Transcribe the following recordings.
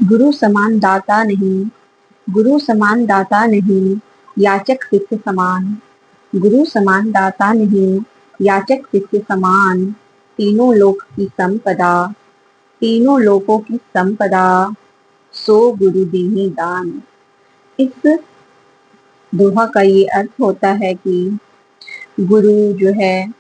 गुरु समान दाता नहीं, गुरु समान दाता नहीं, याचक शिष्य समान। गुरु समान दाता नहीं, याचक शिष्य समान। तीनों लोक की संपदा, तीनों लोकों की संपदा, सो गुरु दीनी दान। इस दोहा का ये अर्थ होता है कि गुरु जो है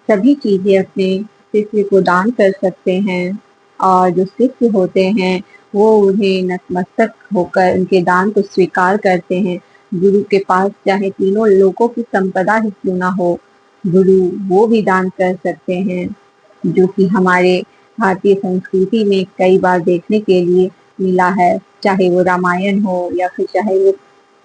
सभी चीजें अपने शिष्य को दान कर सकते हैं, और जो शिष्य होते हैं वो उन्हें नतमस्तक होकर उनके दान को स्वीकार करते हैं। गुरु के पास चाहे तीनों लोकों की संपदा ही क्यों ना हो, गुरु वो भी दान कर सकते हैं, जो कि हमारे भारतीय संस्कृति में कई बार देखने के लिए मिला है। चाहे वो रामायण हो, या फिर चाहे वो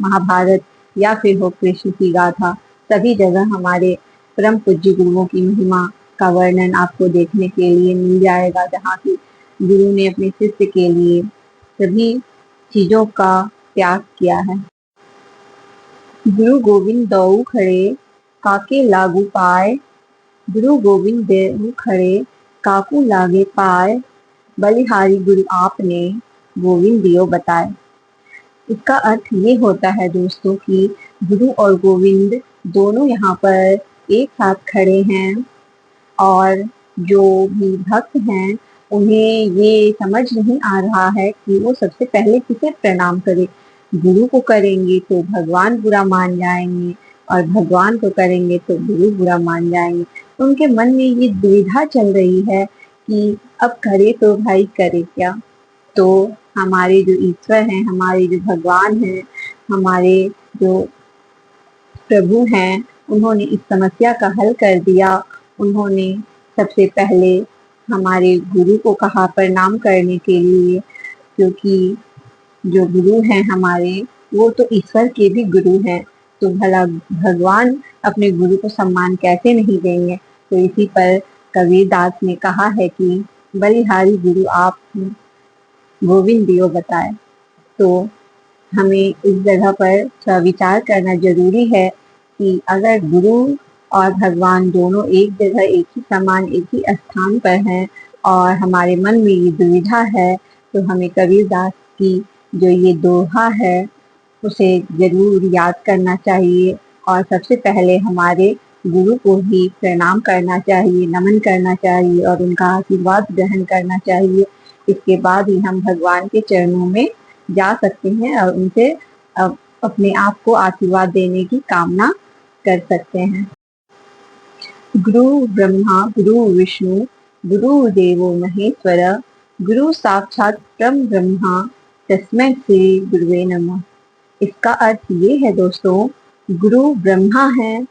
महाभारत, या फिर हो कृष्ण की गाथा, सभी जगह हमारे परम पूज्य गुरुओं की महिमा का वर्णन आपको देखने के लिए मिल जाएगा, जहाँ की गुरु ने अपने शिष्य के लिए सभी चीजों का त्याग किया है। गुरु गोविंद दऊ खड़े, काके लागू पाए। गुरु गोविंद देव खड़े, काकू लागे पाए। बलिहारी गुरु आपने, गोविंद दियो बताए। इसका अर्थ ये होता है दोस्तों कि गुरु और गोविंद दोनों यहाँ पर एक साथ खड़े हैं, और जो भी भक्त हैं उन्हें ये समझ नहीं आ रहा है कि वो सबसे पहले किसे प्रणाम करें। गुरु को करेंगे तो भगवान बुरा मान जाएंगे, और भगवान को करेंगे तो गुरु बुरा मान जाएंगे। उनके मन में ये दुविधा चल रही है कि अब करे तो भाई करे क्या। तो हमारे जो ईश्वर हैं, हमारे जो भगवान हैं, हमारे जो प्रभु हैं, उन्होंने इस समस्या का हल कर दिया। उन्होंने सबसे पहले हमारे गुरु को कहा प्रणाम करने के लिए, क्योंकि जो गुरु हैं हमारे, वो तो ईश्वर के भी गुरु हैं। तो भला भगवान अपने गुरु को सम्मान कैसे नहीं देंगे। तो इसी पर कबीरदास ने कहा है कि बलिहारी गुरु आप गोविंद दियो बताए। तो हमें इस जगह पर थोड़ा विचार करना जरूरी है कि अगर गुरु और भगवान दोनों एक जगह, एक ही समान, एक ही स्थान पर हैं, और हमारे मन में ये दुविधा है, तो हमें कबीरदास की जो ये दोहा है उसे जरूर याद करना चाहिए, और सबसे पहले हमारे गुरु को ही प्रणाम करना चाहिए, नमन करना चाहिए, और उनका आशीर्वाद ग्रहण करना चाहिए। इसके बाद ही हम भगवान के चरणों में जा सकते हैं और उनसे अपने आप को आशीर्वाद देने की कामना कर सकते हैं। गुरु ब्रह्मा गुरु विष्णु गुरु देवो महेश्वर, गुरु साक्षात परम ब्रह्मा, तस्मै श्री गुरुवे नमः। इसका अर्थ ये है दोस्तों, गुरु ब्रह्मा है,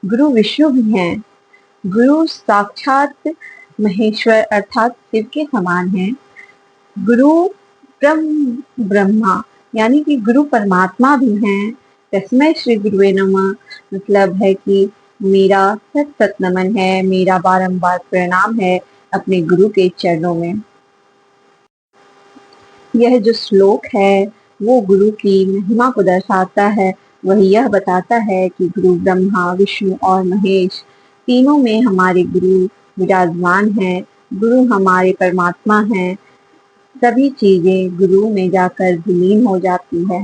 गुरु विष्णु भी हैं, गुरु साक्षात महेश्वर अर्थात शिव के समान है, गुरु परम ब्रह्मा यानी कि गुरु परमात्मा भी हैं। तस्मै श्री गुरुवे नमः मतलब है कि मेरा सत सत नमन है, मेरा बारंबार प्रणाम है अपने गुरु के चरणों में। यह जो श्लोक है वो गुरु की महिमा को दर्शाता है। वही यह बताता है कि गुरु ब्रह्मा विष्णु और महेश तीनों में हमारे गुरु विराजमान हैं। गुरु हमारे परमात्मा हैं। सभी चीजें गुरु में जाकर विलीन हो जाती है।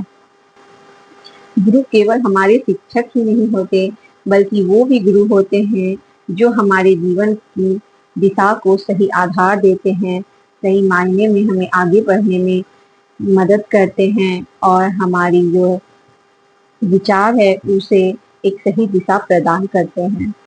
गुरु केवल हमारे शिक्षक ही नहीं होते, बल्कि वो भी गुरु होते हैं जो हमारे जीवन की दिशा को सही आधार देते हैं, सही मायने में हमें आगे बढ़ने में मदद करते हैं, और हमारी जो विचार है उसे एक सही दिशा प्रदान करते हैं।